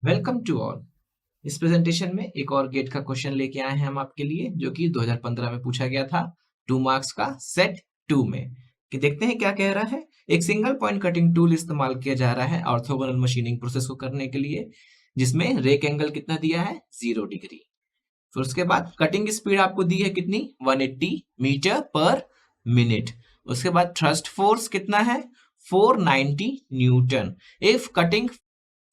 Welcome to all. इस presentation में एक और गेट का क्वेश्चन लेके आए हैं हम आपके लिए, जो कि 2015 में पूछा गया था 2 मार्क्स का सेट 2 में। कि देखते हैं क्या कह रहा है। एक सिंगल पॉइंट कटिंग टूल इस्तेमाल किया जा रहा है ऑर्थोगोनल मशीनिंग प्रोसेस को करने के लिए, जिसमें रेक एंगल कितना दिया है 0 डिग्री। फिर उसके बाद कटिंग स्पीड आपको दी है कितनी 180 मीटर पर मिनट। उसके बाद थ्रस्ट फोर्स कितना है 490 Newton. If cutting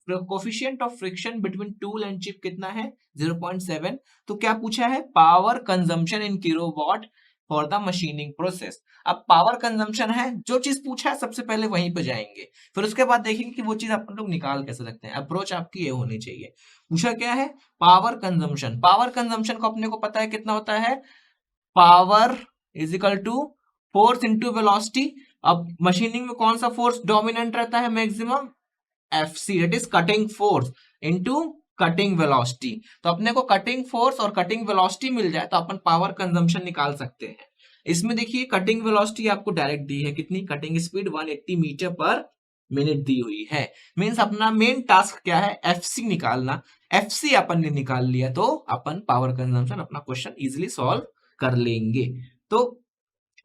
coefficient of friction between tool and chip कितना है 0.7। तो क्या पूछा है power consumption in kilowatt for the machining process. अब पावर कंजम्पशन है, जो चीज पूछा है सबसे पहले वहीं पे जाएंगे, फिर उसके बाद देखेंगे कि वो चीज अपन लोग निकाल कैसे सकते हैं। अप्रोच आपकी ये होनी चाहिए। पूछा क्या है पावर कंजम्पशन। पावर कंजम्पशन को अपने को पता है कितना होता है, power is equal to force into velocity. अब मशीनिंग में कौन सा फोर्स डोमिनेंट रहता है maximum, FC, that is cutting force into cutting velocity. तो अपने को कटिंग फोर्स और कटिंग वेलोसिटी मिल जाए तो अपन पावर कंजम्पशन निकाल सकते हैं। इसमें देखिए कटिंग वेलोसिटी आपको डायरेक्ट दी है कितनी, cutting speed 180 metre per minute दी हुई है। मींस अपना मेन टास्क क्या है FC निकालना। FC अपन ने निकाल लिया तो अपन पावर कंजम्पशन अपना क्वेश्चन इजिली सॉल्व कर लेंगे। तो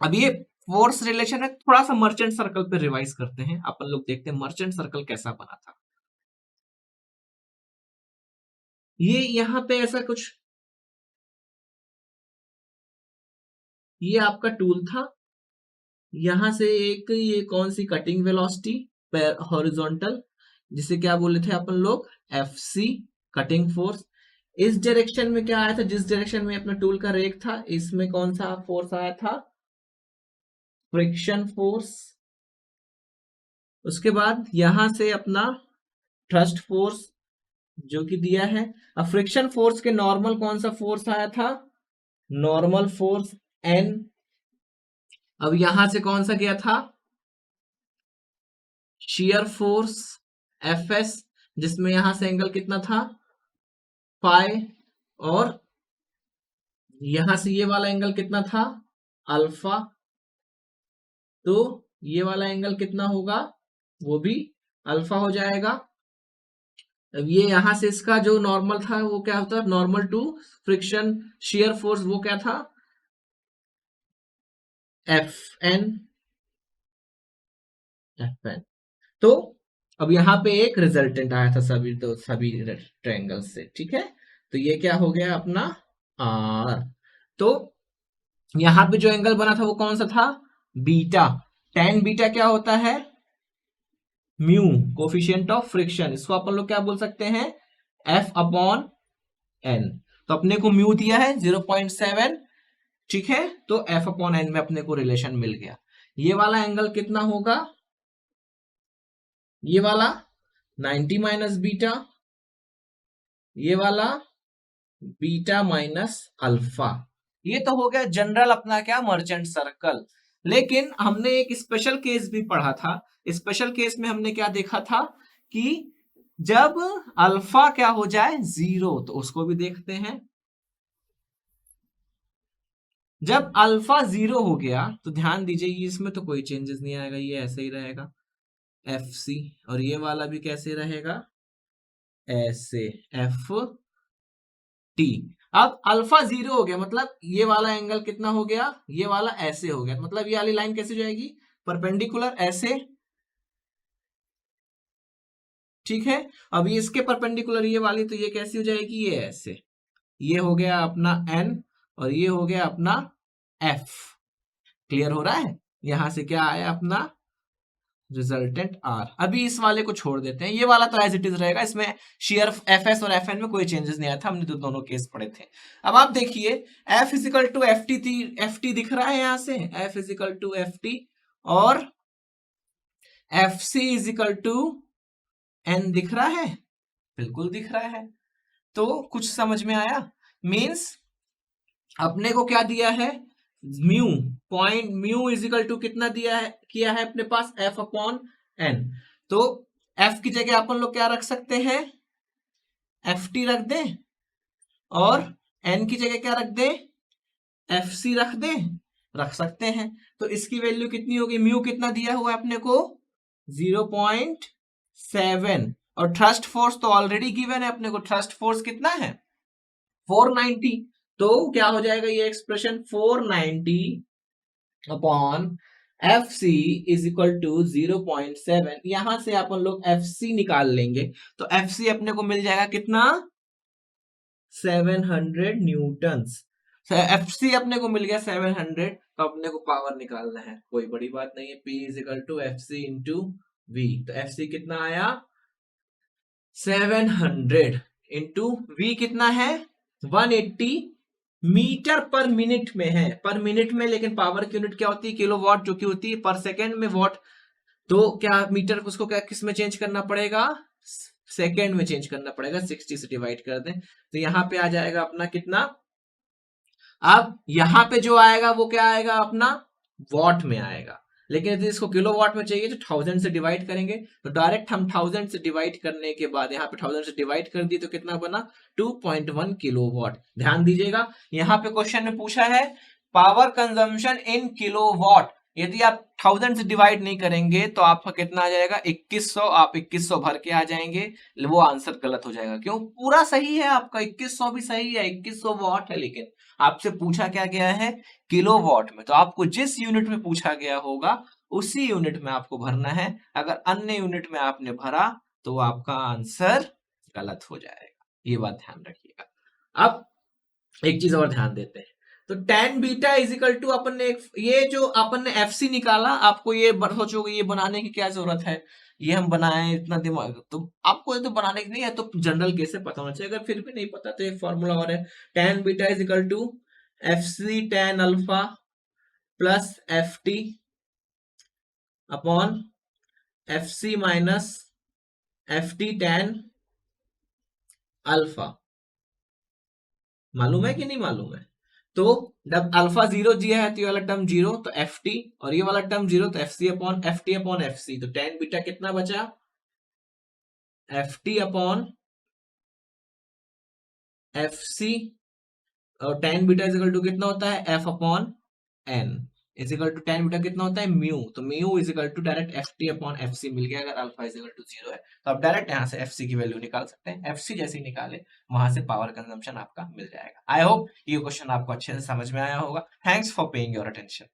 अब ये फोर्स रिलेशन है, थोड़ा सा मर्चेंट सर्कल पे रिवाइज करते हैं अपन लोग, देखते हैं मर्चेंट सर्कल कैसा बना था। ये यहाँ पे ऐसा कुछ, ये आपका टूल था। यहां से एक ये कौन सी कटिंग वेलोसिटी हॉरिजॉन्टल, जिसे क्या बोले थे अपन लोग FC, कटिंग फोर्स। इस डायरेक्शन में क्या आया था, जिस डायरेक्शन में अपना टूल का रेक था, इसमें कौन सा फोर्स आया था, फ्रिक्शन फोर्स। उसके बाद यहां से अपना थ्रस्ट फोर्स जो कि दिया है। अब फ्रिक्शन फोर्स के नॉर्मल कौन सा फोर्स आया था, नॉर्मल फोर्स N। अब यहां से कौन सा गया था, शियर फोर्स FS, जिसमें यहां से एंगल कितना था फाई, और यहां से ये वाला एंगल कितना था अल्फा। तो ये वाला एंगल कितना होगा, वो भी अल्फा हो जाएगा। अब ये यहां से इसका जो नॉर्मल था वो क्या होता है, normal to friction shear force, वो क्या था FN। FN। तो अब यहाँ पे एक रिजल्टेंट आया था सभी ट्रायंगल से, ठीक है। तो ये क्या हो गया अपना R। तो यहाँ पे जो एंगल बना था वो कौन सा था, बीटा। tan बीटा क्या होता है, म्यू, कोफिशिएंट ऑफ फ्रिक्शन। इसको अपन लोग क्या बोल सकते हैं, F/N। तो अपने को म्यू दिया है 0.7, ठीक है। तो F/N में अपने को रिलेशन मिल गया। ये वाला एंगल कितना होगा, ये वाला 90 माइनस बीटा, ये वाला बीटा माइनस अल्फा। ये तो हो गया जनरल अपना क्या मर्चेंट सर्कल। लेकिन हमने एक स्पेशल केस भी पढ़ा था। स्पेशल केस में हमने क्या देखा था कि जब अल्फा क्या हो जाए 0, तो उसको भी देखते हैं। जब अल्फा 0 हो गया तो ध्यान दीजिए इसमें तो कोई चेंजेस नहीं आएगा, ये ऐसे ही रहेगा FC। और ये वाला भी कैसे रहेगा, ऐसे FT। अब अल्फा 0 हो गया मतलब ये वाला एंगल कितना हो गया, ये वाला ऐसे हो गया, मतलब ये वाली लाइन कैसे जाएगी, परपेंडिकुलर ऐसे, ठीक है। अब ये इसके परपेंडिकुलर ये वाली, तो ये कैसी हो जाएगी, ये ऐसे। ये हो गया अपना N और ये हो गया अपना F। क्लियर हो रहा है। यहां से क्या आया अपना रिजल्टेंट R। अभी इस वाले को छोड़ देते हैं, ये वाला तो एज इट इज रहेगा, इसमें शेयर FS और FN में कोई चेंजेस नहीं आया था, हमने तो दोनों केस पढ़े थे। अब आप देखिए F इजिकल टू FT दिख रहा है, यहां से F इजिकल टू FT और FC इजिकल टू N दिख रहा है, बिल्कुल दिख रहा है। तो कुछ समझ में आया, मींस अपने को क्या दिया है, mu, point mu equal to कितना दिया है, किया है अपने पास F/N। तो F की जगह अपन लोग क्या रख सकते हैं, FT रख दें, और N की जगह क्या रख दें, FC रख दें, रख सकते हैं। तो इसकी वैल्यू कितनी होगी, म्यू कितना दिया हुआ है अपने को 0.7, और थ्रस्ट फोर्स तो ऑलरेडी गिवन है अपने को, थ्रस्ट फोर्स कितना है 490, तो क्या हो जाएगा ये expression 490 upon F C is equal to 0.7, यहां से अपन लोग एफ सी निकाल लेंगे, तो एफ सी अपने को मिल जाएगा कितना 700 न्यूटन्स। एफ सी अपने को मिल गया 700, तो अपने को पावर निकालना है, कोई बड़ी बात नहीं है, P is equal to F C into V, तो एफ सी कितना आया 700 इंटू वी कितना है 180 मीटर पर मिनट में है, पर मिनट में, लेकिन पावर की यूनिट क्या होती है किलोवाट, जो कि होती है पर सेकंड में वॉट, तो क्या मीटर उसको क्या किस में चेंज करना पड़ेगा सेकंड में चेंज करना पड़ेगा, 60 से डिवाइड कर दें तो यहाँ पे आ जाएगा अपना कितना, अब यहाँ पे जो आएगा वो क्या आएगा अपना वॉट में आएगा, लेकिन यदि इसको किलो वॉट में चाहिए तो 1000 से डिवाइड करेंगे, तो डायरेक्ट हम 1000 से डिवाइड करने के बाद यहाँ पे 1000 से डिवाइड कर दिए तो कितना बना 2.1 किलो वॉट। ध्यान दीजिएगा यहाँ पे क्वेश्चन में पूछा है power consumption in kilo watt, यदि आप 1000 से डिवाइड नहीं करेंगे तो आपका कितना आ जाएगा 2100, आप 2100 भर के आ जाएंगे, वो आंसर गलत हो जाएगा, क्यों पूरा सही है आपका 2100 भी सही है, 2100 वॉट है, लेकिन आपसे पूछा क्या गया है किलोवाट में, तो आपको जिस यूनिट में पूछा गया होगा उसी यूनिट में आपको भरना है, अगर अन्य यूनिट में आपने भरा तो आपका आंसर गलत हो जाएगा, ये बात ध्यान रखिएगा। अब एक चीज और ध्यान देते हैं, तो tan beta is equal to अपन ने ये जो अपन ने एफ सी निकाला, आपको ये सोचोगे ये बनाने की क्या जरूरत है, ये हम बनाए इतना दिमाग, तो आपको ये तो बनाने की नहीं है, तो जनरल केस से पता होना चाहिए, अगर फिर भी नहीं पता तो एक फॉर्मूला और है, tan beta is equal to F C tan alpha plus F T upon F C minus F T tan alpha, मालूम है कि नहीं मालूम है, तो जब अल्फा जीरो दिया है तो ये वाला टर्म जीरो, तो एफ टी, और ये वाला टर्म जीरो, तो F C upon F T upon F C, तो tan बीटा कितना बचा F T upon F C, और tan beta is equal to कितना होता है F upon N, is equal to tan beta कितना होता है म्यू, तो mu is equal to direct F T upon F C मिल गया, अगर alpha is equal to zero है तो आप डायरेक्ट यहाँ से एफ सी की वैल्यू निकाल सकते हैं, एफ सी जैसे ही निकाले वहां से पावर कंजम्पशन आपका मिल जाएगा। आई होप ये क्वेश्चन आपको अच्छे से समझ में आया होगा। Thanks for paying your attention.